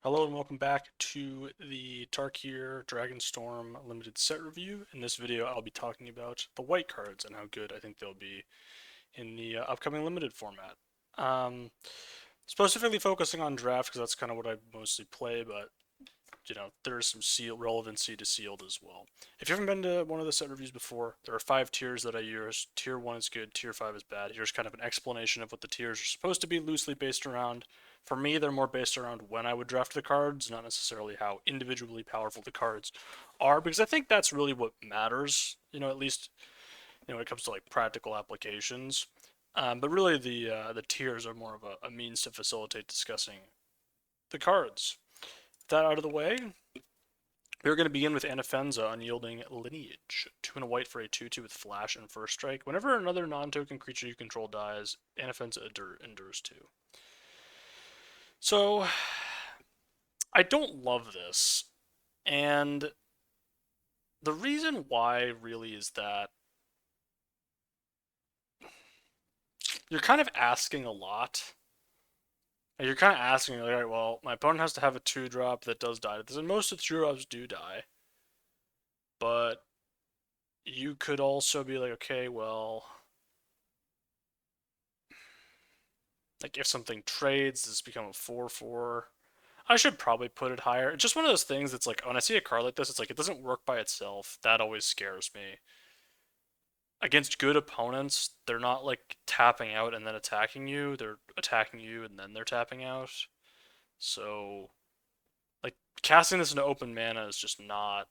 Hello and welcome back to the Tarkir Dragonstorm limited set review. In this video, I'll be talking about the white cards and how good I think they'll be in the upcoming limited format. Um, Specifically focusing on draft because that's kind of what I mostly play, but there's some relevancy to sealed as well. If you haven't been to one of the set reviews before, there are 5 tiers that I use. Tier 1 is good, Tier 5 is bad. Here's kind of an explanation of what the tiers are supposed to be loosely based around. For me, they're more based around when I would draft the cards, not necessarily how individually powerful the cards are, because I think that's really what matters, at least when it comes to like practical applications. But really, the tiers are more of a means to facilitate discussing the cards. With that out of the way, we're going to begin with Anafenza, Unyielding Lineage. 2 and a white for a 2/2 with Flash and First Strike. Whenever another non-token creature you control dies, Anafenza endures 2. So, I don't love this. And the reason why really is that you're kind of asking a lot. You're kind of asking, like, all right, well, my opponent has to have a 2-drop that does die. And most of the 2-drops do die. But you could also be like, okay, well, like if something trades, does this become a 4/4? I should probably put it higher. It's just one of those things that's like when I see a card like this, it's like it doesn't work by itself. That always scares me. Against good opponents, they're not like tapping out and then attacking you. They're attacking you and then they're tapping out. So, like casting this into open mana is just not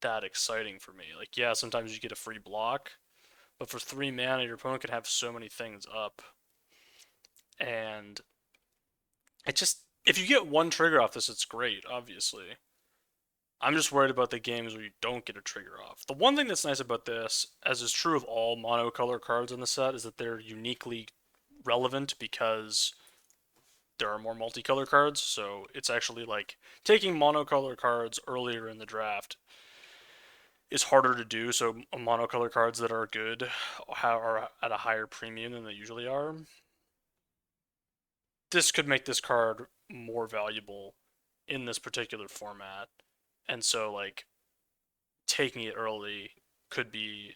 that exciting for me. Like, yeah, sometimes you get a free block, but for 3 mana, your opponent can have so many things up. And it just, if you get one trigger off this, it's great, obviously. I'm just worried about the games where you don't get a trigger off. The one thing that's nice about this, as is true of all monocolor cards in the set, is that they're uniquely relevant because there are more multicolor cards. So it's actually like taking monocolor cards earlier in the draft is harder to do. So monocolor cards that are good are at a higher premium than they usually are. This could make this card more valuable in this particular format. And so like taking it early could be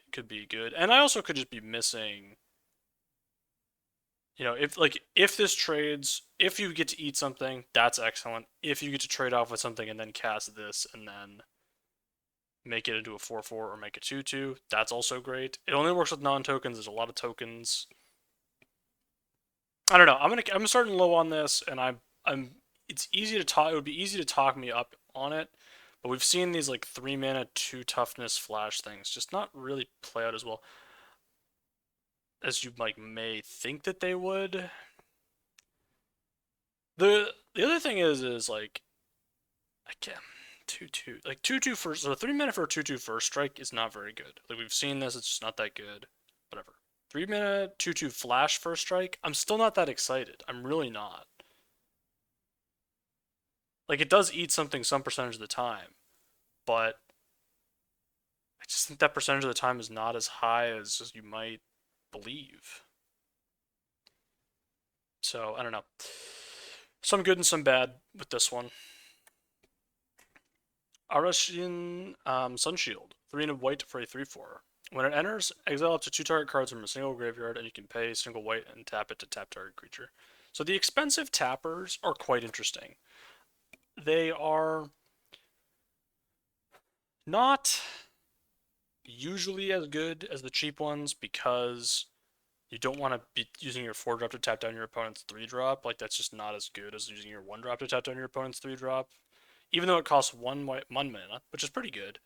good. And I also could just be missing, if this trades, if you get to eat something, that's excellent. If you get to trade off with something and then cast this and then make it into a 4/4 or make a 2/2, that's also great. It only works with non-tokens. There's a lot of tokens. I don't know. I'm starting low on this, and I'm it's easy to talk. It would be easy to talk me up on it, but we've seen these like 3 mana 2 toughness flash things just not really play out as well as you like may think that they would. The other thing is like I can't 2/2 like 2/2 first, so 3 mana for a 2/2 first strike is not very good. Like we've seen this, it's just not that good. Whatever. 3 mana 2/2 flash first strike. I'm still not that excited. I'm really not. Like it does eat something some percentage of the time, but I just think that percentage of the time is not as high as you might believe. So I don't know. Some good and some bad with this one. Arashin Sunshield, 3 and a white for a 3/4. When it enters, exile up to 2 target cards from a single graveyard, and you can pay single white and tap it to tap target creature. So the expensive tappers are quite interesting. They are not usually as good as the cheap ones because you don't want to be using your 4-drop to tap down your opponent's 3-drop. Like that's just not as good as using your 1-drop to tap down your opponent's 3-drop. Even though it costs one mana, which is pretty good.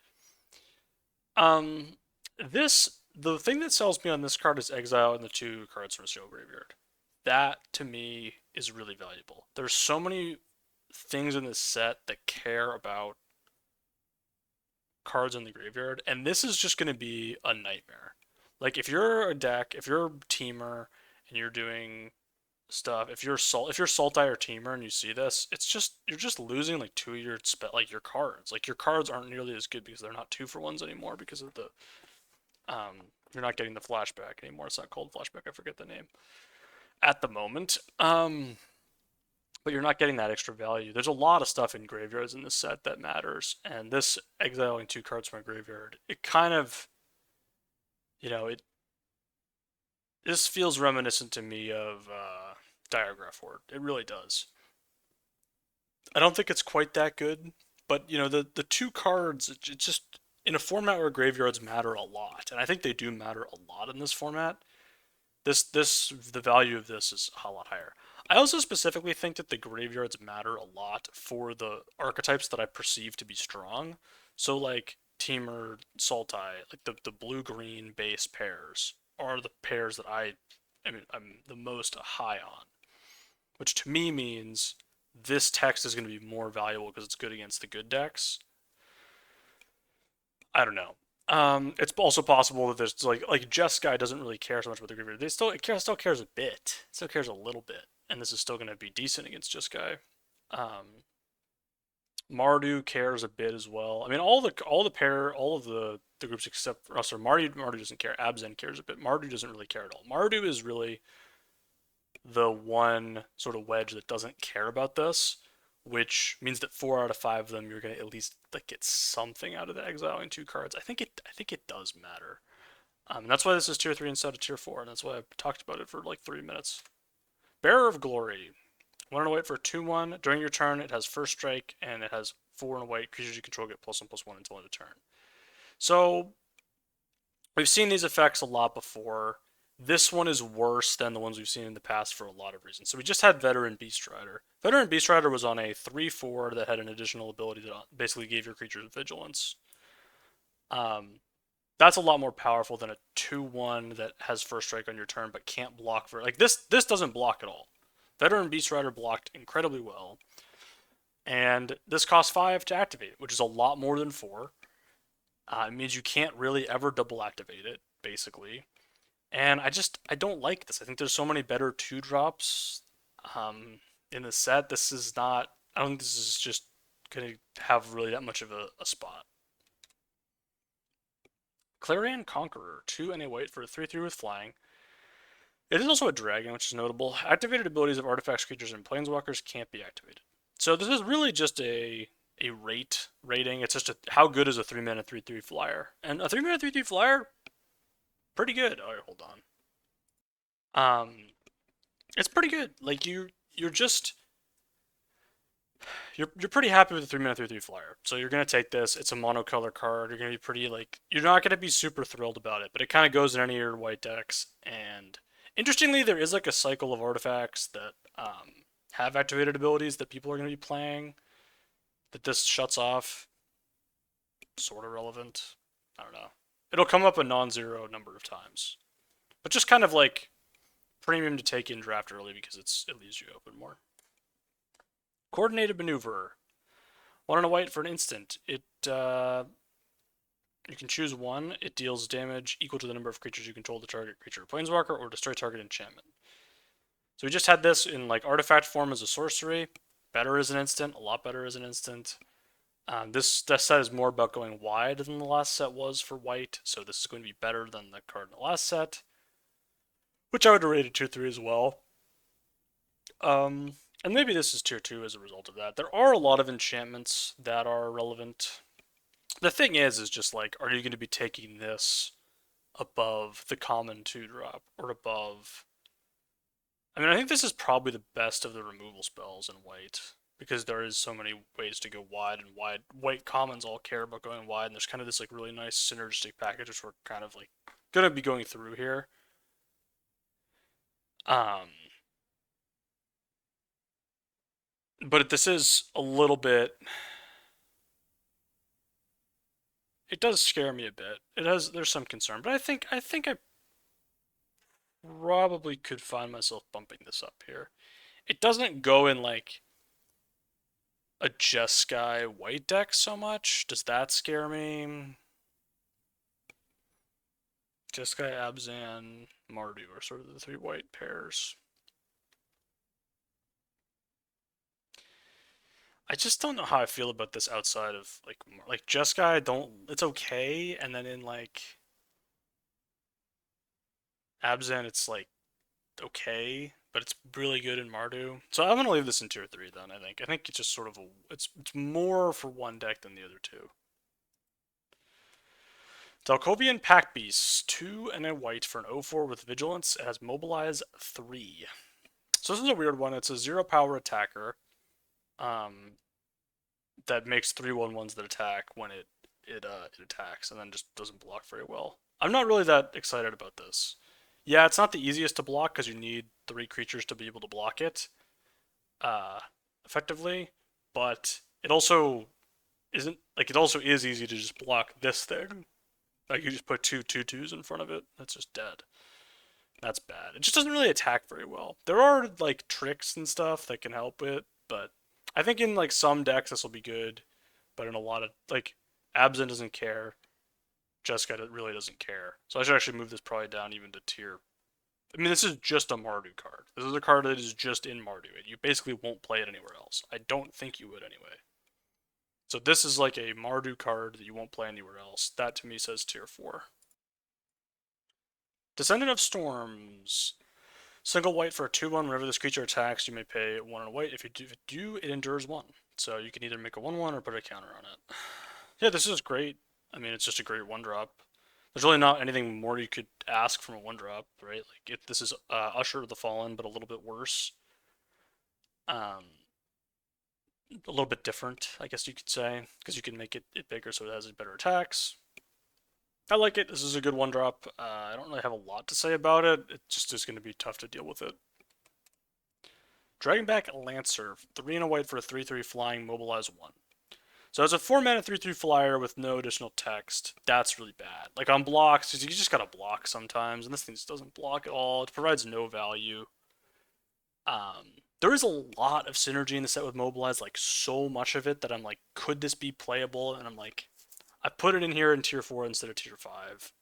Um, the thing that sells me on this card is exile and the 2 cards from a single graveyard. That to me is really valuable. There's so many things in this set that care about cards in the graveyard, and this is just going to be a nightmare. Like if you're a deck, if you're a teamer and you're doing stuff, if you're Sultai or teamer and you see this, it's just you're just losing like 2 of your your cards. Like your cards aren't nearly as good because they're not 2-for-1s anymore because of the you're not getting the flashback anymore. It's not called flashback. I forget the name at the moment. but you're not getting that extra value. There's a lot of stuff in graveyards in this set that matters, and this exiling 2 cards from a graveyard, it kind of, it this feels reminiscent to me of Diagraph Horde. It really does. I don't think it's quite that good, but the 2 cards, it just in a format where graveyards matter a lot, and I think they do matter a lot in this format. The value of this is a lot higher. I also specifically think that the graveyards matter a lot for the archetypes that I perceive to be strong. So like Temur, Sultai, like the blue green base pairs are the pairs that I'm the most high on, which to me means this text is going to be more valuable because it's good against the good decks. I don't know. It's also possible that there's like Jeskai doesn't really care so much about the graveyard. Still cares a bit. It still cares a little bit, and this is still going to be decent against Jeskai. Um, Mardu cares a bit as well. I mean, all of the groups except for us. Or Mardu doesn't care. Abzan cares a bit. Mardu doesn't really care at all. Mardu is really the one sort of wedge that doesn't care about this, which means that 4 out of 5 of them you're gonna at least like get something out of the exiling 2 cards. I think it does matter. And that's why this is tier 3 instead of tier 4, and that's why I talked about it for like 3 minutes. Bearer of Glory. 1 and a white for a 2/1. During your turn, it has first strike, and it has 4 and a white. Creatures you control get +1/+1 until end of turn. So we've seen these effects a lot before. This one is worse than the ones we've seen in the past for a lot of reasons. So we just had Veteran Beast Rider. Veteran Beast Rider was on a 3/4 that had an additional ability that basically gave your creatures vigilance. Um, that's a lot more powerful than a 2/1 that has first strike on your turn but can't block for like this doesn't block at all. Veteran Beast Rider blocked incredibly well. And this costs 5 to activate, which is a lot more than 4. It means you can't really ever double activate it, basically. And I don't like this. I think there's so many better 2 drops in the set. This is not. I don't think this is just gonna have really that much of a spot. Clarion Conqueror, 2 and a white for a 3/3 with flying. It is also a dragon, which is notable. Activated abilities of artifacts, creatures, and planeswalkers can't be activated. So this is really just a rating. It's just how good is a 3-mana 3/3 flyer, and a 3-mana 3/3 flyer, pretty good. All right, hold on. It's pretty good. Like you're just you're pretty happy with the 3-mana 3/3 flyer. So you're gonna take this. It's a monocolor card. You're gonna be pretty like you're not gonna be super thrilled about it, but it kind of goes in any of your white decks. And interestingly, there is like a cycle of artifacts that have activated abilities that people are gonna be playing. That this shuts off. Sort of relevant. I don't know. It'll come up a non-zero number of times, but just kind of like premium to take in draft early because it leaves you open more. Coordinated Maneuver. 1 and a white for an instant. You can choose one. It deals damage equal to the number of creatures you control the target creature or planeswalker, or destroy target enchantment. So we just had this in like artifact form as a sorcery. Better as an instant, a lot better as an instant. This set is more about going wide than the last set was for white, so this is going to be better than the card in the last set, which I would rate a tier 3 as well. And maybe this is tier 2 as a result of that. There are a lot of enchantments that are relevant. The thing is just like, are you going to be taking this above the common 2-drop or above? I mean, I think this is probably the best of the removal spells in white because there is so many ways to go wide, and white commons all care about going wide, and there's kind of this like really nice synergistic package which we're kind of like gonna be going through here. Um, but this is a little bit. It does scare me a bit. There's some concern, but I think I probably could find myself bumping this up here. It doesn't go in like a Jeskai white deck so much. Does that scare me? Jeskai, Abzan, Mardu are sort of the 3 white pairs. I just don't know how I feel about this outside of like Jeskai. Don't It's okay, and then in like Abzan, it's like okay, but it's really good in Mardu. So I'm gonna leave this in tier 3 then. I think it's just sort of it's more for one deck than the other two. Delcovian Pack Beast, 2 and a white for an 0/4 with Vigilance. It has Mobilize 3. So this is a weird one. It's a 0 power attacker um, that makes 3/1/1s that attack when it attacks, and then just doesn't block very well. I'm not really that excited about this. Yeah, it's not the easiest to block because you need 3 creatures to be able to block it uh, effectively, but it also isn't like it also is easy to just block this thing. Like you just put 2/2/2s in front of it, that's just dead. That's bad. It just doesn't really attack very well. There are like tricks and stuff that can help it, but I think in like some decks this will be good, but in a lot of like Abzin doesn't care. Jessica really doesn't care. So I should actually move this probably down even to tier. I mean, this is just a Mardu card. This is a card that is just in Mardu. You basically won't play it anywhere else. I don't think you would anyway. So this is like a Mardu card that you won't play anywhere else. That to me says tier 4. Descendant of Storms. Single white for a 2/1. Whenever this creature attacks, you may pay 1 and a white. If you do, it endures 1. So you can either make a 1/1 or put a counter on it. Yeah, this is great. I mean, it's just a great 1-drop. There's really not anything more you could ask from a 1-drop, right? Like, if this is Usher of the Fallen, but a little bit worse. Um, a little bit different, I guess you could say, because you can make it bigger so it has better attacks. I like it. This is a good 1-drop. I don't really have a lot to say about it. It just is going to be tough to deal with it. Dragonback Lancer, 3 and a white for a 3/3 flying, mobilize 1. So as a 4-mana 3/3 flyer with no additional text, that's really bad. Like on blocks, you just gotta block sometimes, and this thing just doesn't block at all. It provides no value. There is a lot of synergy in the set with mobilize, like so much of it that I'm like, could this be playable? And I'm like, I put it in here in tier 4 instead of tier 5.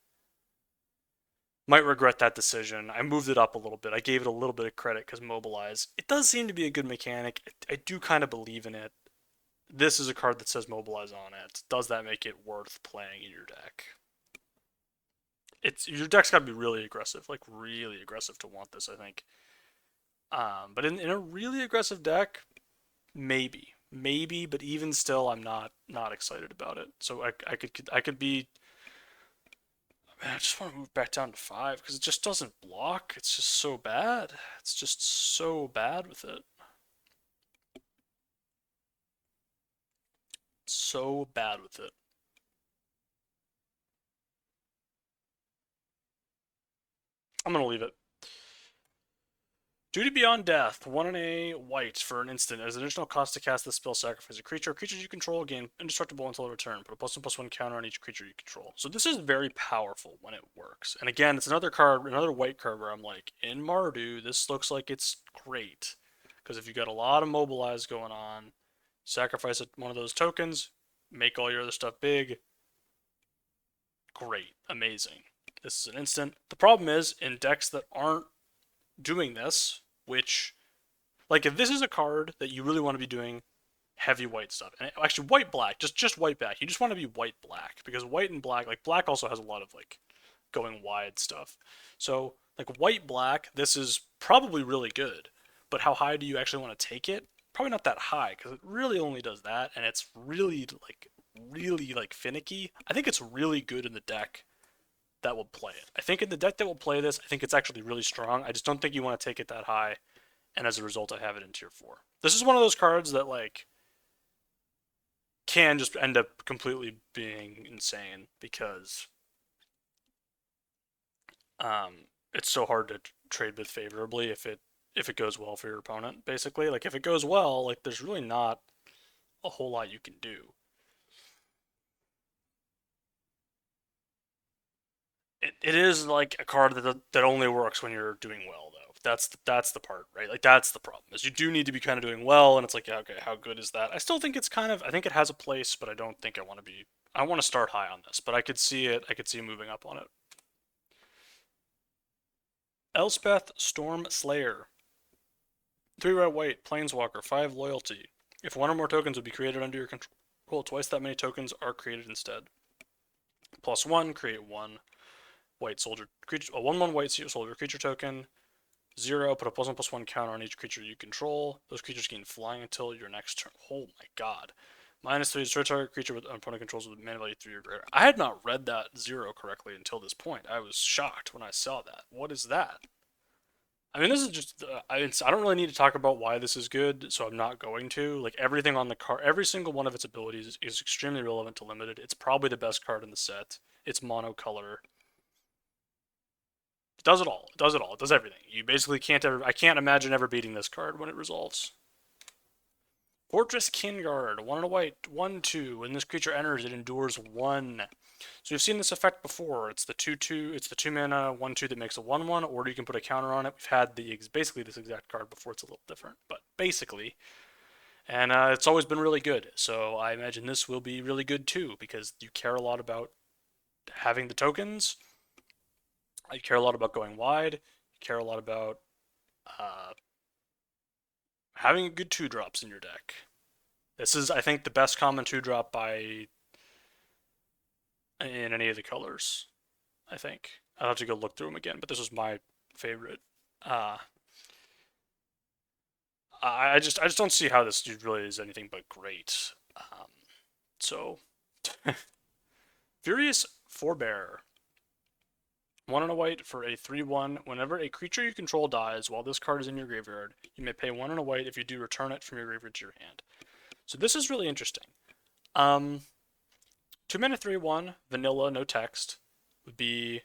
Might regret that decision. I moved it up a little bit. I gave it a little bit of credit because mobilize. It does seem to be a good mechanic. I do kind of believe in it. This is a card that says mobilize on it. Does that make it worth playing in your deck? Your deck's got to be really aggressive, like really aggressive to want this, I think. But in a really aggressive deck, maybe, but even still, I'm not excited about it. So I could be. Man, I just want to move back down to 5 because it just doesn't block. It's just so bad. It's just so bad with it. So bad with it. I'm gonna leave it. Duty Beyond Death, 1 and a white for an instant. As an additional cost to cast this spell, sacrifice a creature. Creatures you control gain indestructible until return. Put a +1/+1 counter on each creature you control. So this is very powerful when it works. And again, it's another card, another white card where I'm like, in Mardu, this looks like it's great. Because if you got a lot of mobilize going on, sacrifice one of those tokens, make all your other stuff big. Great, amazing. This is an instant. The problem is, in decks that aren't doing this, which, like, if this is a card that you really want to be doing heavy white stuff, and actually white black, just white black, you just want to be white black because white and black, like black also has a lot of like going wide stuff. So like white black, this is probably really good, but how high do you actually want to take it? Probably not that high because it really only does that, and it's really like finicky. I think it's really good in the deck that will play it. I think in the deck that will play this, I think it's actually really strong. I just don't think you want to take it that high, and as a result, I have it in tier 4. This is one of those cards that like can just end up completely being insane because it's so hard to trade with favorably if it goes well for your opponent. Basically, like if it goes well, like there's really not a whole lot you can do. It is like a card that only works when you're doing well, though. That's the part, right? Like that's the problem is you do need to be kind of doing well, and it's like, yeah, okay, how good is that? I still think it's kind of. I think it has a place, but I don't think I want to be. I want to start high on this, but I could see it. I could see moving up on it. Elspeth Storm Slayer, 3 red white, Planeswalker, 5 loyalty. If one or more tokens would be created under your control, twice that many tokens are created instead. +1, create 1 white soldier creature, a 1/1 white soldier creature token. 0, put a +1/+1 counter on each creature you control. Those creatures gain flying until your next turn. Oh my god. -3, destroy target creature with opponent controls with mana value 3 or greater. I had not read that 0 correctly until this point. I was shocked when I saw that. What is that? I mean, this is just. I don't really need to talk about why this is good, so I'm not going to. Like, everything on the card, every single one of its abilities is extremely relevant to limited. It's probably the best card in the set. It's monocolor. It does it all. It does it all. It does everything. You basically can't ever. I can't imagine ever beating this card when it resolves. Fortress Kinguard, 1 and a white, 1/2. When this creature enters, it endures 1. So you've seen this effect before. It's the 2/2. It's the 2 mana 1/2 that makes a 1/1, or you can put a counter on it. We've had basically this exact card before. It's a little different, but basically, and it's always been really good. So I imagine this will be really good too, because you care a lot about having the tokens. You care a lot about going wide. You care a lot about uh, having good 2-drops in your deck. This is, I think, the best common 2-drop by in any of the colors. I think I'll have to go look through them again, but this was my favorite. Uh, I just don't see how this really is anything but great. So Furious Forebear, 1 and a white for a 3/1. Whenever a creature you control dies while this card is in your graveyard, you may pay 1 and a white. If you do, return it from your graveyard to your hand. So this is really interesting. 2 mana 3/1, vanilla, no text, would be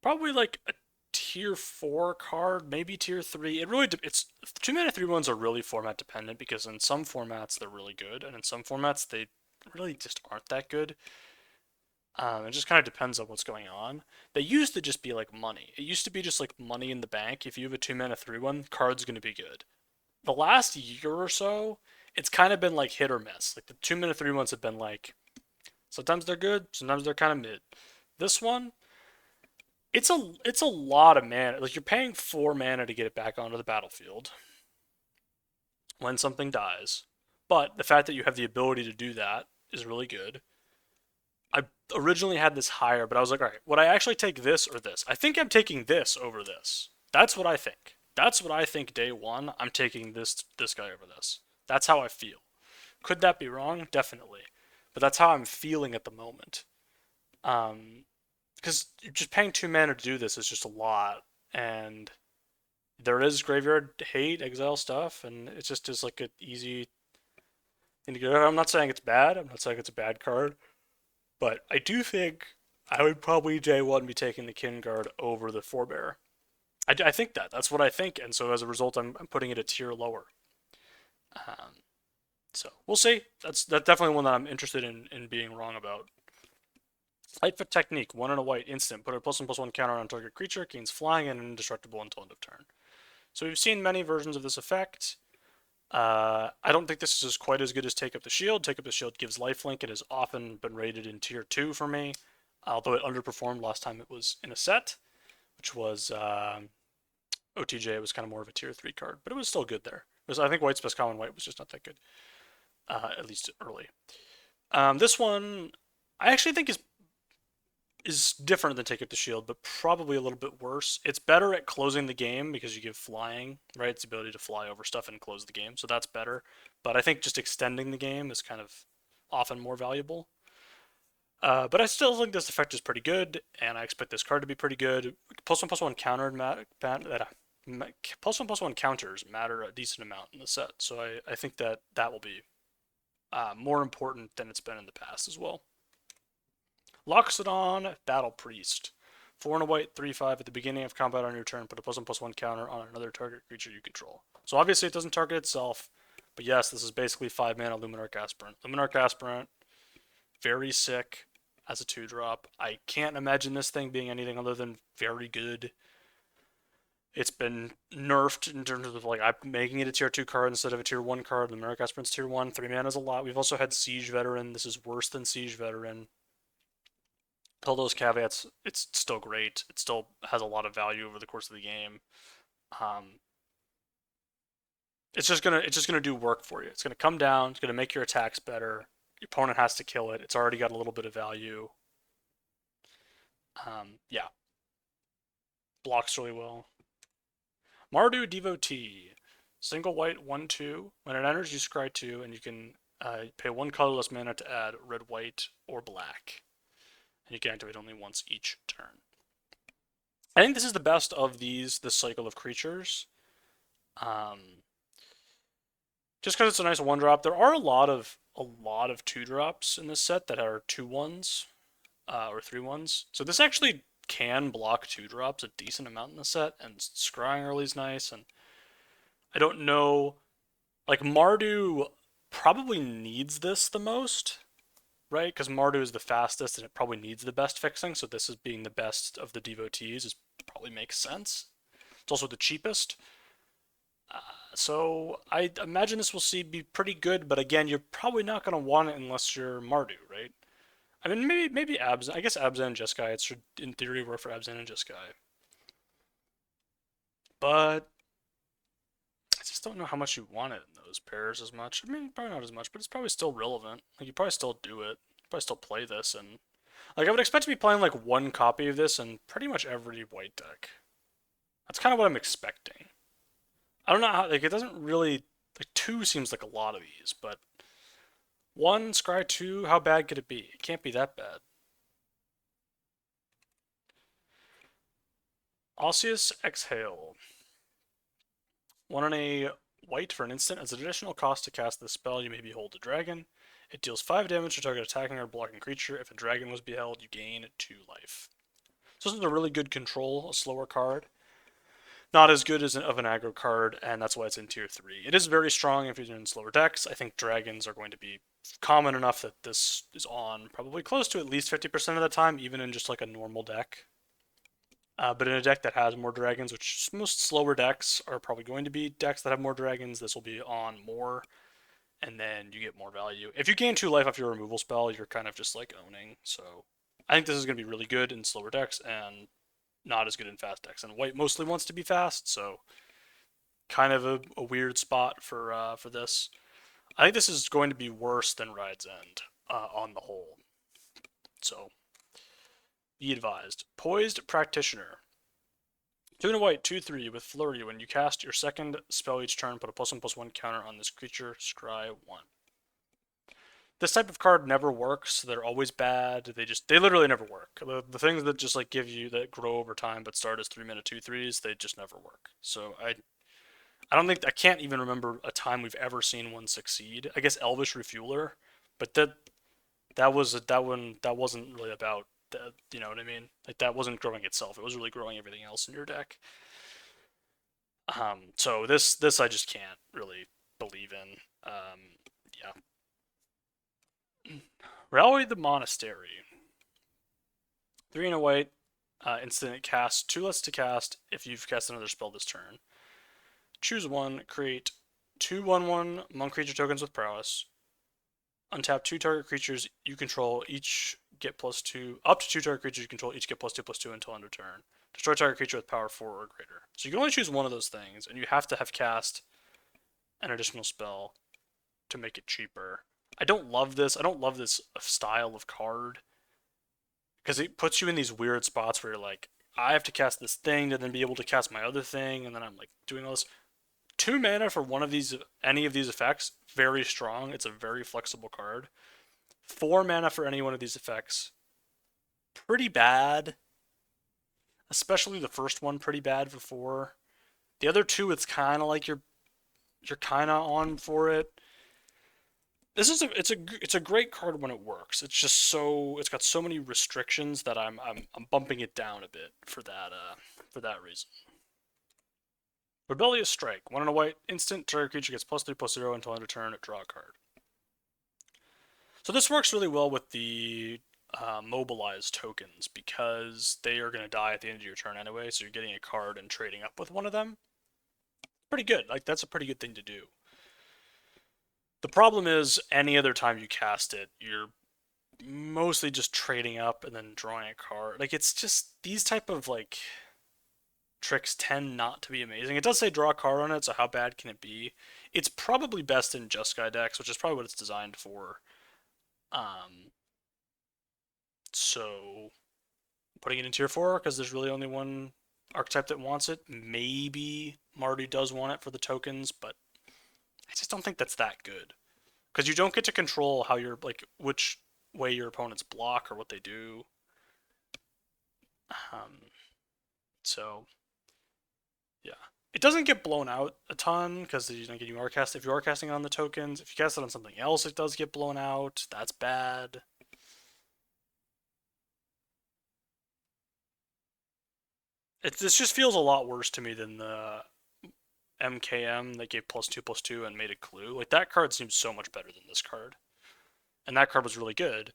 probably like a tier 4 card, maybe tier 3. It's 2 mana 3/1s are really format dependent, because in some formats they're really good, and in some formats they really just aren't that good. It just kind of depends on what's going on. They used to just be like money. It used to be just like money in the bank. If you have a 2 mana 3/1, card's going to be good. The last year or so, it's kind of been like hit or miss. Like the 2 mana 3/1s have been like, sometimes they're good, sometimes they're kind of mid. This one, it's a lot of mana. Like, you're paying 4 mana to get it back onto the battlefield when something dies. But the fact that you have the ability to do that is really good. I originally had this higher, but I was like, all right, would I actually take this or this? I think I'm taking this over this. That's what I think. That's what I think day one. I'm taking this guy over this. That's how I feel. Could that be wrong? Definitely. But that's how I'm feeling at the moment. Because just paying 2 mana to do this is just a lot, and there is graveyard hate, exile stuff, and it just is like an easy thing to go. I'm not saying it's bad. I'm not saying it's a bad card. But I do think I would probably day one be taking the Kinguard over the Forebear. I think that. That's what I think, and so as a result, I'm putting it a tier lower. Um, so we'll see. That's definitely one that I'm interested in being wrong about. Lightfoot Technique, 1 and a white, instant. Put a +1/+1 counter on target creature, gains flying and indestructible until end of turn. So we've seen many versions of this effect. I don't think this is quite as good as Take Up the Shield. Take Up the Shield gives lifelink and has often been rated in tier 2 for me, although it underperformed last time it was in a set, which was OTJ. It was kind of more of a tier 3 card, but it was still good there. I think White's best common white was just not that good, at least early. This one I actually think is different than Take Up the Shield, but probably a little bit worse. It's better at closing the game because you give flying, right? It's the ability to fly over stuff and close the game, so that's better. But I think just extending the game is kind of often more valuable. But I still think this effect is pretty good, and I expect this card to be pretty good. +1/+1 countered +1/+1 counters matter a decent amount in the set, so I think that will be more important than it's been in the past as well. Loxodon, Battle Priest. 4 and a white, 3/5 at the beginning of combat on your turn. Put a +1/+1 counter on another target creature you control. So obviously it doesn't target itself, but yes, this is basically 5 mana Luminarch Aspirant. Luminarch Aspirant, very sick as a 2-drop. I can't imagine this thing being anything other than very good. It's been nerfed in terms of like I'm making it a tier 2 card instead of a tier 1 card. Luminarch Aspirant's tier 1. 3 mana is a lot. We've also had Siege Veteran. This is worse than Siege Veteran. With all those caveats, it's still great. It still has a lot of value over the course of the game. Um, it's just gonna do work for you. It's gonna come down. It's gonna make your attacks better. Your opponent has to kill it. It's already got a little bit of value. Yeah, blocks really well. Mardu Devotee. Single white, 1/2. When it enters, you scry 2, and you can pay 1 colorless mana to add red, white, or black. And you can activate only once each turn. I think this is the best of this cycle of creatures. Just because it's a nice 1-drop. There are a lot of 2-drops in this set that are 2/1s or 3/1s. So this actually can block 2-drops a decent amount in the set, and scrying early is nice. And I don't know, like Mardu probably needs this the most, right? Because Mardu is the fastest and it probably needs the best fixing. So this is being the best of the devotees is probably makes sense. It's also the cheapest. So I imagine this will be pretty good, but again, you're probably not going to want it unless you're Mardu, right? I mean, maybe Abzan. I guess Abzan and Jeskai. It should, in theory, work for Abzan and Jeskai. But I just don't know how much you want it in those pairs as much. I mean, probably not as much, but it's probably still relevant. Like you probably still do it. You probably still play this, and like I would expect to be playing like one copy of this in pretty much every white deck. That's kind of what I'm expecting. I don't know how, like it doesn't really, like 2 seems like a lot of these, but 1 scry 2, how bad could it be? It can't be that bad. Osseous Exhale. 1 on a white for an instant. As an additional cost to cast this spell, you may behold a dragon. It deals 5 damage to target attacking or blocking creature. If a dragon was beheld, you gain 2 life. So this is a really good control, a slower card. Not as good as of an aggro card, and that's why it's in tier 3. It is very strong if you're in slower decks. I think dragons are going to be common enough that this is on probably close to at least 50% of the time, even in just like a normal deck. But in a deck that has more dragons, which most slower decks are probably going to be decks that have more dragons, this will be on more, and then you get more value. If you gain 2 life off your removal spell, you're kind of just like owning. So I think this is going to be really good in slower decks and not as good in fast decks. And white mostly wants to be fast, so kind of a weird spot for this. I think this is going to be worse than Ride's End on the whole. So be advised. Poised Practitioner. 2 and a white, 2/3 with Flurry. When you cast your second spell each turn, put a +1/+1 counter on this creature. Scry 1. This type of card never works. They're always bad. They literally never work. The things that just like give you that grow over time but start as 3-mana 2/3s, they just never work. So I don't think I can't even remember a time we've ever seen one succeed. I guess Elvish Refueler, but that wasn't really about that. You know what I mean? Like that wasn't growing itself. It was really growing everything else in your deck. So this I just can't really believe in. Yeah. Rally the Monastery. 3 and a white. Instant cast. 2 less to cast if you've cast another spell this turn. Choose 1. Create 2 1/1 monk creature tokens with prowess. Untap 2 target creatures you control, each get +2. Up to 2 target creatures you control, each get +2/+2 until end of turn. Destroy target creature with power 4 or greater. So you can only choose one of those things, and you have to have cast an additional spell to make it cheaper. I don't love this. I don't love this style of card because it puts you in these weird spots where you're like, I have to cast this thing to then be able to cast my other thing, and then I'm like doing all this. 2 mana for one of these, any of these effects, very strong. It's a very flexible card. 4 mana for any one of these effects, pretty bad. Especially the first one, pretty bad for 4. The other 2, it's kind of like you're kind of on for it. This is it's a great card when it works. It's just it's got so many restrictions that I'm bumping it down a bit for that reason. Rebellious Strike. 1 and a white, instant, target creature gets +3/+0 until end of turn, draw a card. So this works really well with the mobilized tokens because they are going to die at the end of your turn anyway, so you're getting a card and trading up with one of them. Pretty good. Like, that's a pretty good thing to do. The problem is, any other time you cast it, you're mostly just trading up and then drawing a card. Like, it's just, these type of, like, tricks tend not to be amazing. It does say draw a card on it, so how bad can it be? It's probably best in Jeskai decks, which is probably what it's designed for. So putting it in tier 4 because there's really only one archetype that wants it. Maybe Marty does want it for the tokens, but I just don't think that's that good. Because you don't get to control how you're, like, which way your opponents block or what they do. Um, so, yeah. It doesn't get blown out a ton because you don't get you are cast if you are casting on the tokens. If you cast it on something else, it does get blown out. That's bad. This just feels a lot worse to me than the MKM that gave +2/+2 and made a clue. Like that card seems so much better than this card, and that card was really good.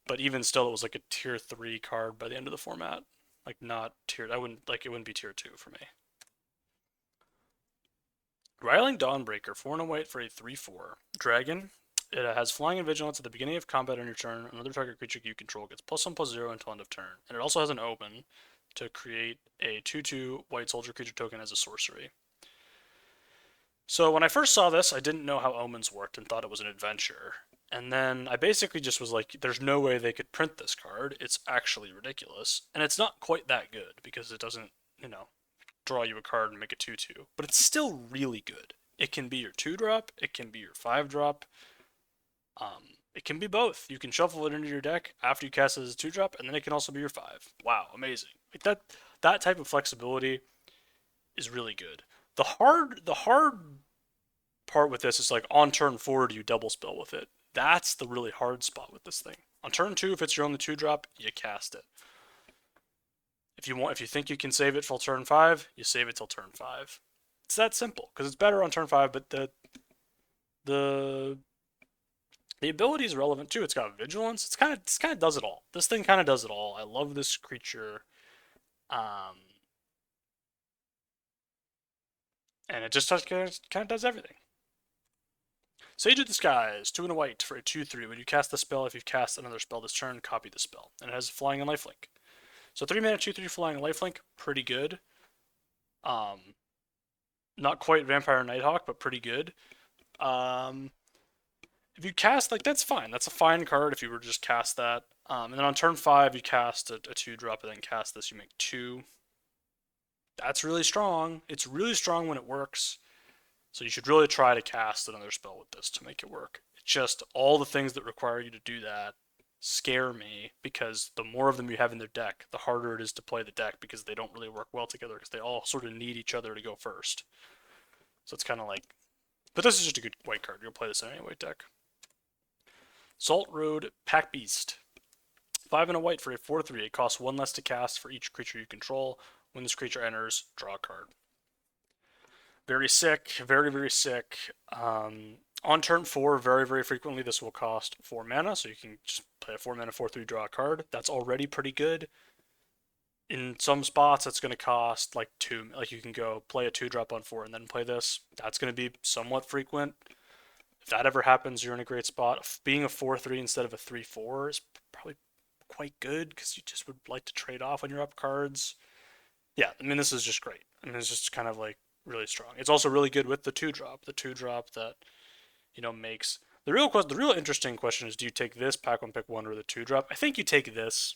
But even still, it was like a tier 3 card by the end of the format. Like not tiered. I wouldn't like it wouldn't be tier 2 for me. Riling Dawnbreaker, 4 and a white for a 3/4 dragon. It has flying and vigilance at the beginning of combat on your turn. Another target creature you control gets +1/+0 until end of turn, and it also has an omen to create a 2/2 white soldier creature token as a sorcery. So when I first saw this, I didn't know how omens worked and thought it was an adventure. And then I basically just was like, there's no way they could print this card. It's actually ridiculous. And it's not quite that good because it doesn't, draw you a card and make a 2/2. But it's still really good. It can be your 2-drop, it can be your 5-drop. It can be both. You can shuffle it into your deck after you cast it as a 2-drop, and then it can also be your 5. Wow, amazing. Like that type of flexibility is really good. The hard part with this is like on turn 4 do you double spell with it. That's the really hard spot with this thing. On turn 2, if it's your only 2-drop, you cast it. If you think you can save it till turn 5, you save it till turn 5. It's that simple because it's better on turn 5, but the the ability is relevant too. It's got vigilance. It's kind of does it all. This thing kind of does it all. I love this creature, um, and it just kind of does everything. Sage of the Skies, 2 and a white for a 2/3. When you cast the spell, if you've cast another spell this turn, copy the spell. And it has flying and lifelink. So 3 mana, 2/3 flying and lifelink, pretty good. Not quite Vampire Nighthawk, but pretty good. If you cast, like, that's fine. That's a fine card if you were to just cast that. And then on turn 5, you cast a 2-drop and then cast this, you make 2. That's really strong. It's really strong when it works. So you should really try to cast another spell with this to make it work. It's just all the things that require you to do that scare me because the more of them you have in their deck, the harder it is to play the deck because they don't really work well together because they all sort of need each other to go first. So it's kind of like, but this is just a good white card. You'll play this in any white deck. Salt Road Pack Beast. 5 and a white for a 4/3. It costs 1 less to cast for each creature you control. When this creature enters, draw a card. Very sick, very, very sick. On turn 4, very, very frequently, this will cost 4 mana, so you can just play a 4 mana 4/3, draw a card. That's already pretty good. In some spots, it's going to cost like 2. Like you can go play a 2-drop on 4 and then play this. That's going to be somewhat frequent. If that ever happens, you're in a great spot. Being a 4/3 instead of a 3/4 is probably quite good because you just would like to trade off on your up cards. Yeah, I mean, this is just great. I mean, it's just kind of like really strong. It's also really good with the 2-drop. The 2-drop that, makes. The real interesting question is, do you take this pack 1 pick 1 or the 2-drop? I think you take this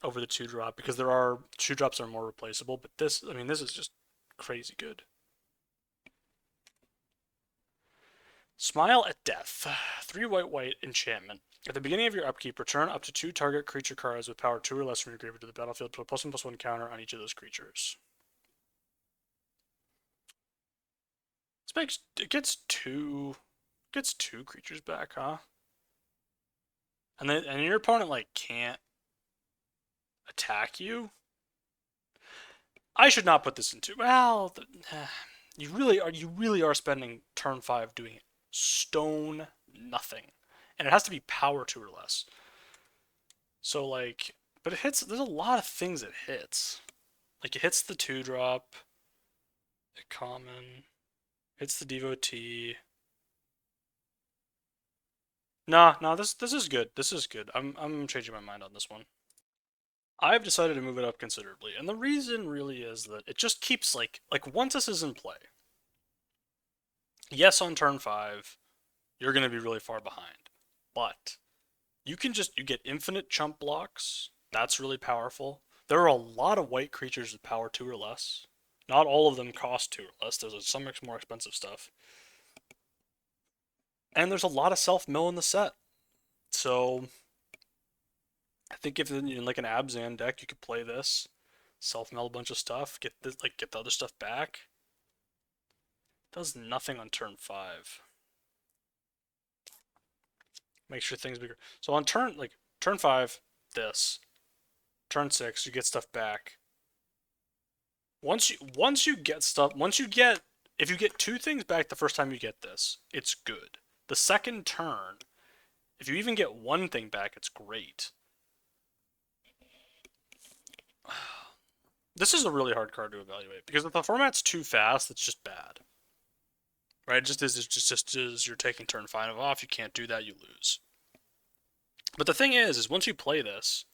over the 2-drop because there are 2-drops are more replaceable, but this, I mean, this is just crazy good. Smile at Death. 3 white white enchantment. At the beginning of your upkeep, return up to 2 target creature cards with power 2 or less from your graveyard to the battlefield. Put a +1/+1 counter on each of those creatures. It gets two creatures back, huh? And your opponent like can't attack you. I should not put this into. Well, you really are spending turn 5 doing stone nothing, and it has to be power 2 or less. So like, but it hits. There's a lot of things it hits. Like it hits the 2-drop, the common, hits the devotee. Nah, this is good. This is good. I'm changing my mind on this one. I've decided to move it up considerably, and the reason really is that it just keeps like once this is in play. Yes, on turn 5, you're gonna be really far behind, but you get infinite chump blocks. That's really powerful. There are a lot of white creatures with power 2 or less. Not all of them cost 2 or less. There's some more expensive stuff. And there's a lot of self-mill in the set. So I think if in like an Abzan deck you could play this, self-mill a bunch of stuff, get the other stuff back. Does nothing on turn 5. Make sure things bigger. So on turn 5, this. Turn 6, you get stuff back. Once you get if you get 2 things back the first time you get this, it's good. The second turn, if you even get 1 thing back, it's great. This is a really hard card to evaluate because if the format's too fast, it's just bad. Right? Just as you're taking turn 5 off, you can't do that, you lose. But the thing is once you play this,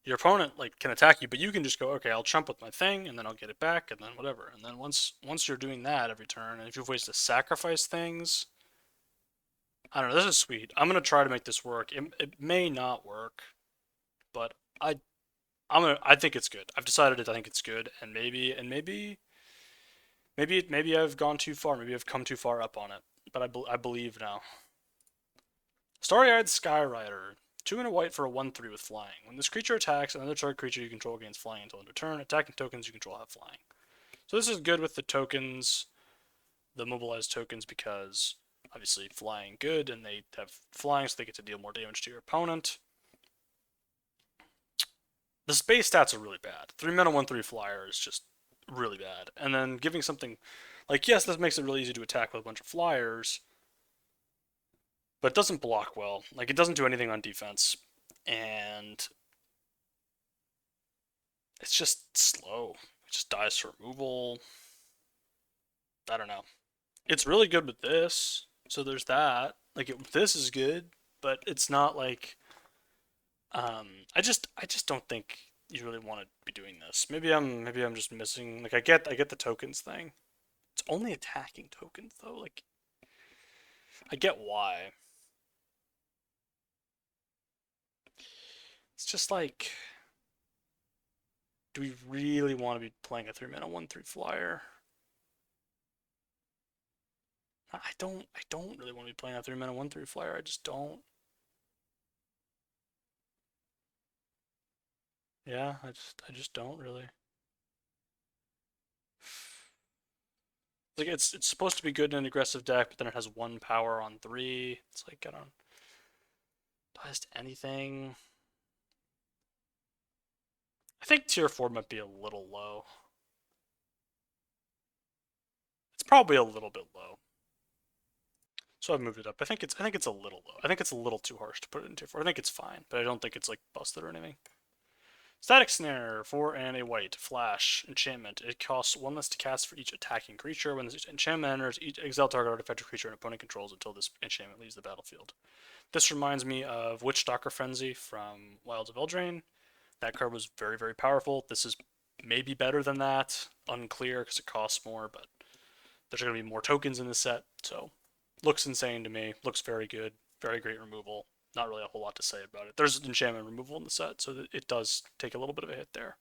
your opponent like can attack you, but you can just go, okay, I'll trump with my thing, and then I'll get it back, and then whatever. And then once you're doing that every turn, and if you have ways to sacrifice things, I don't know. This is sweet. I'm gonna try to make this work. It may not work, but I think it's good. I've decided I think it's good, and maybe I've gone too far. Maybe I've come too far up on it. But I believe now. Starry-eyed Skyrider. 2 and a white for a 1/3 with flying. When this creature attacks, another target creature you control gains flying until end of turn. Attacking tokens you control have flying. So this is good with the tokens, the mobilized tokens, because obviously flying good, and they have flying, so they get to deal more damage to your opponent. The space stats are really bad. 3 mana 1/3 flyer is just really bad. And then giving something like, yes, this makes it really easy to attack with a bunch of flyers, but it doesn't block well. Like, it doesn't do anything on defense, and it's just slow. It just dies to removal. I don't know. It's really good with this, so there's that. This is good, but it's not like I just don't think you really want to be doing this. Maybe I'm just missing. Like I get the tokens thing. It's only attacking tokens though. Like I get why. It's just like, do we really want to be playing a 3 mana 1/3 flyer? I don't really want to be playing a 3 mana 1/3 flyer. I just don't. Yeah, I just don't really. Like it's supposed to be good in an aggressive deck, but then it has 1 power on 3. It's like I don't dies to anything. I think tier 4 might be a little low. It's probably a little bit low. So I've moved it up. I think it's a little low. I think it's a little too harsh to put it in tier 4. I think it's fine, but I don't think it's like busted or anything. Static Snare, 4 and a white. Flash. Enchantment. It costs 1 less to cast for each attacking creature. When this enchantment enters, each exile target artifact or creature an opponent controls until this enchantment leaves the battlefield. This reminds me of Witch Stalker Frenzy from Wilds of Eldraine. That card was very, very powerful. This is maybe better than that. Unclear because it costs more, but there's going to be more tokens in this set. So, looks insane to me. Looks very good. Very great removal. Not really a whole lot to say about it. There's enchantment removal in the set, so it does take a little bit of a hit there.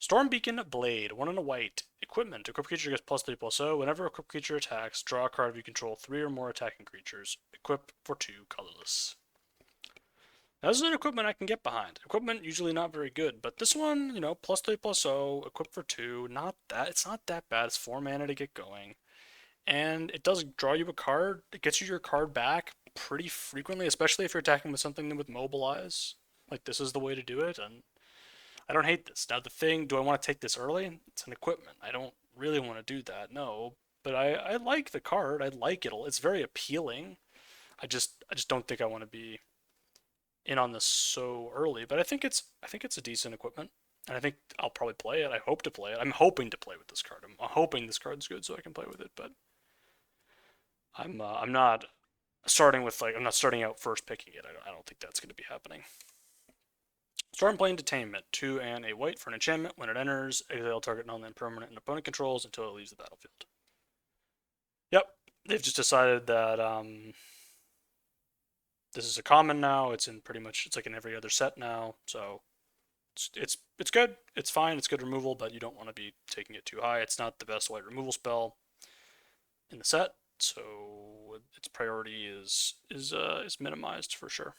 Stormbeacon Blade, 1 and a white. Equipment. Equipped creature gets +3/+0. Whenever equipped creature attacks, draw a card if you control 3 or more attacking creatures. Equip for 2, colorless. Now, this is an equipment I can get behind. Equipment usually not very good, but this one, +3/+0, equip for 2, it's not that bad. It's 4 mana to get going. And it does draw you a card. It gets you your card back pretty frequently, especially if you're attacking with something with mobilize. Like this is the way to do it, and I don't hate this. Now the thing, do I want to take this early? It's an equipment. I don't really want to do that, no. But I like the card. I like it. It's very appealing. I just don't think I want to be in on this so early. But I think it's a decent equipment, and I think I'll probably play it. I hope to play it. I'm hoping to play with this card. I'm hoping this card's good so I can play with it. But I'm not starting with I'm not starting out first picking it. I don't think that's going to be happening. Stormplane Detainment, 2 and a white for an enchantment. When it enters, exile target non-land permanent and opponent controls until it leaves the battlefield. Yep, they've just decided that this is a common now. It's like in every other set now. So It's good. It's fine. It's good removal, but you don't want to be taking it too high. It's not the best white removal spell in the set, so its priority is minimized for sure.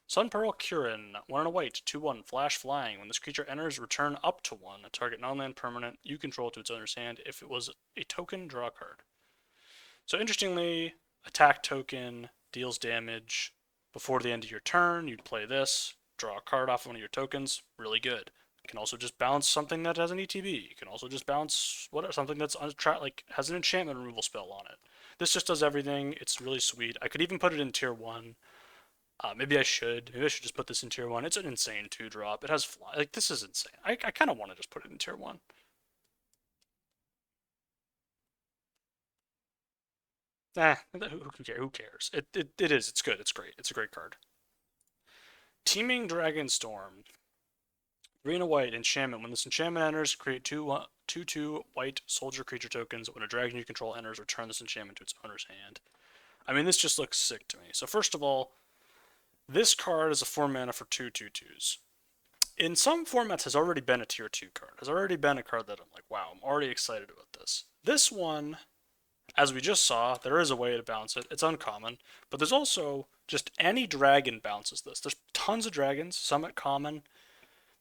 Sun Pearl Kirin, 1 and a white, 2/1, flash flying. When this creature enters, return up to 1, a target non-land permanent you control to its owner's hand. If it was a token, draw a card. So interestingly, attack token deals damage before the end of your turn. You'd play this, draw a card off one of your tokens. Really good. You can also just bounce something that has an ETB. You can also just bounce something that's like has an enchantment removal spell on it. This just does everything. It's really sweet. I could even put it in tier 1. Maybe I should. Maybe I should just put this in tier 1. It's an insane 2-drop. It has fly. Like, this is insane. I kind of want to just put it in tier 1. Who cares? It is. It's good. It's great. It's a great card. Teeming Dragonstorm. 3 and a white, enchantment. When this enchantment enters, create 2/2 white soldier creature tokens. When a dragon you control enters, return this enchantment to its owner's hand. I mean, this just looks sick to me. So first of all, this card is a 4 mana for 2/2/2s. In some formats has already been a tier 2 card. Has already been a card that I'm like, wow, I'm already excited about this. This one, as we just saw, there is a way to bounce it. It's uncommon, but there's also just any dragon bounces this. There's tons of dragons, some at common.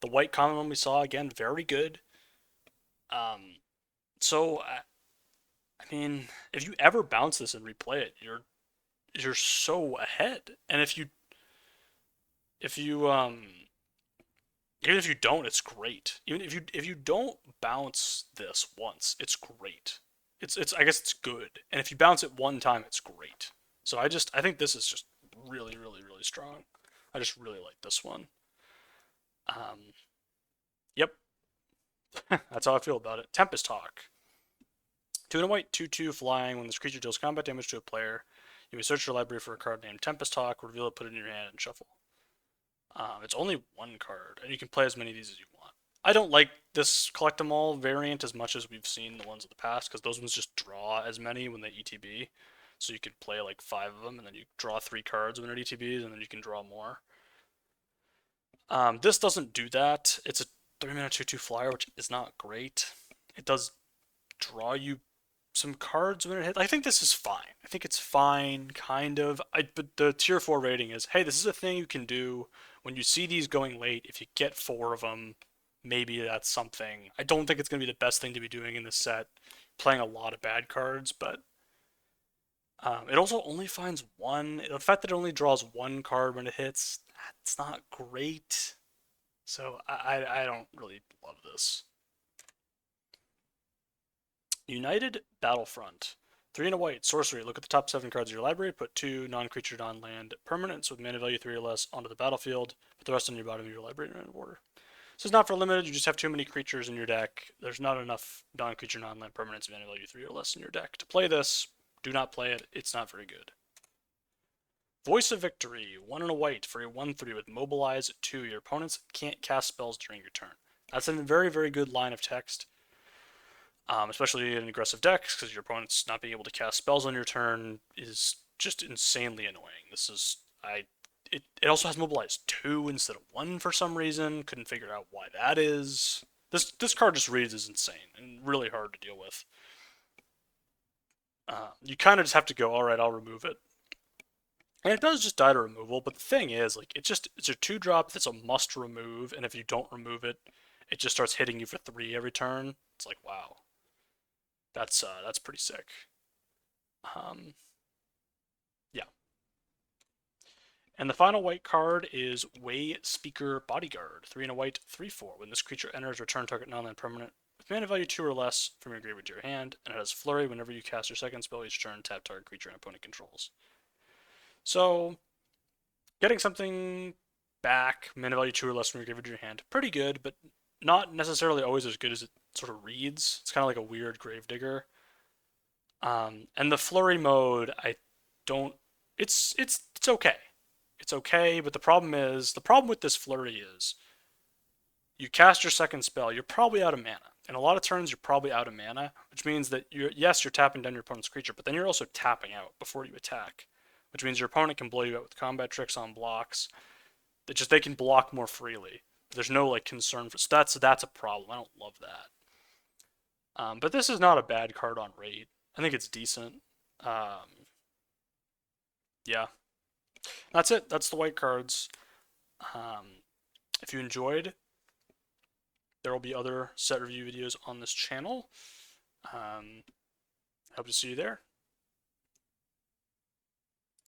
The white common one we saw, again, very good. So I mean, if you ever bounce this and replay it, you're so ahead. And if you even if you don't, it's great. Even if you don't bounce this once, it's great. It's I guess it's good. And if you bounce it one time, it's great. So I think this is just really really really strong. I just really like this one. Um, yep, that's how I feel about it. Tempest Hawk. 2 and a white, 2/2 flying. When this creature deals combat damage to a player, you may search your library for a card named Tempest Hawk, reveal it, put it in your hand, and shuffle. It's only one card, and you can play as many of these as you want. I don't like this collect them all variant as much as we've seen the ones of the past, because those ones just draw as many when they ETB. So you could play like 5 of them, and then you draw 3 cards when it ETBs, and then you can draw more. This doesn't do that. It's a 3-mana 2/2 flyer, which is not great. It does draw you some cards when it hits. I think this is fine. I think it's fine, kind of. But the tier 4 rating is, hey, this is a thing you can do when you see these going late. If you get 4 of them, maybe that's something. I don't think it's going to be the best thing to be doing in this set, playing a lot of bad cards, but it also only finds one. The fact that it only draws 1 card when it hits, that's not great. So I don't really love this. United Battlefront. 3 and a white, sorcery. Look at the top 7 cards of your library. Put 2 non-creature, non-land permanents with mana value 3 or less onto the battlefield. Put the rest on your bottom of your library in random order. This is not for limited. You just have too many creatures in your deck. There's not enough non-creature, non-land permanents of mana value 3 or less in your deck to play this. Do not play it. It's not very good. Voice of Victory. 1 and a white for a 1/3 with Mobilize 2. Your opponents can't cast spells during your turn. That's a very, very good line of text. Especially in aggressive decks, because your opponent's not being able to cast spells on your turn is just insanely annoying. It also has Mobilize 2 instead of 1 for some reason. Couldn't figure out why that is. This card just reads as insane and really hard to deal with. You kind of just have to go, alright, I'll remove it. And it does just die to removal, but the thing is, like, it's a 2-drop that's a must remove, and if you don't remove it, it just starts hitting you for 3 every turn. It's like, wow. That's pretty sick. Yeah. And the final white card is Way Speaker Bodyguard. 3 and a white, 3/4. When this creature enters, return target non-land permanent with mana value 2 or less from your graveyard to your hand, and it has Flurry whenever you cast your second spell each turn, tap target creature and opponent controls. So, getting something back, mana value 2 or less from your graveyard to your hand, pretty good, but not necessarily always as good as it sort of reads. It's kind of like a weird Gravedigger. And the flurry mode, I don't. It's okay. It's okay, but the problem with this flurry is, you cast your second spell, you're probably out of mana. In a lot of turns, you're probably out of mana, which means that you're tapping down your opponent's creature, but then you're also tapping out before you attack, which means your opponent can blow you out with combat tricks on blocks. They can block more freely. There's no like concern for, so that's a problem. I don't love that. But this is not a bad card on rate. I think it's decent. Yeah, that's it. That's the white cards. Um, if you enjoyed, there will be other set review videos on this channel. Hope to see you there.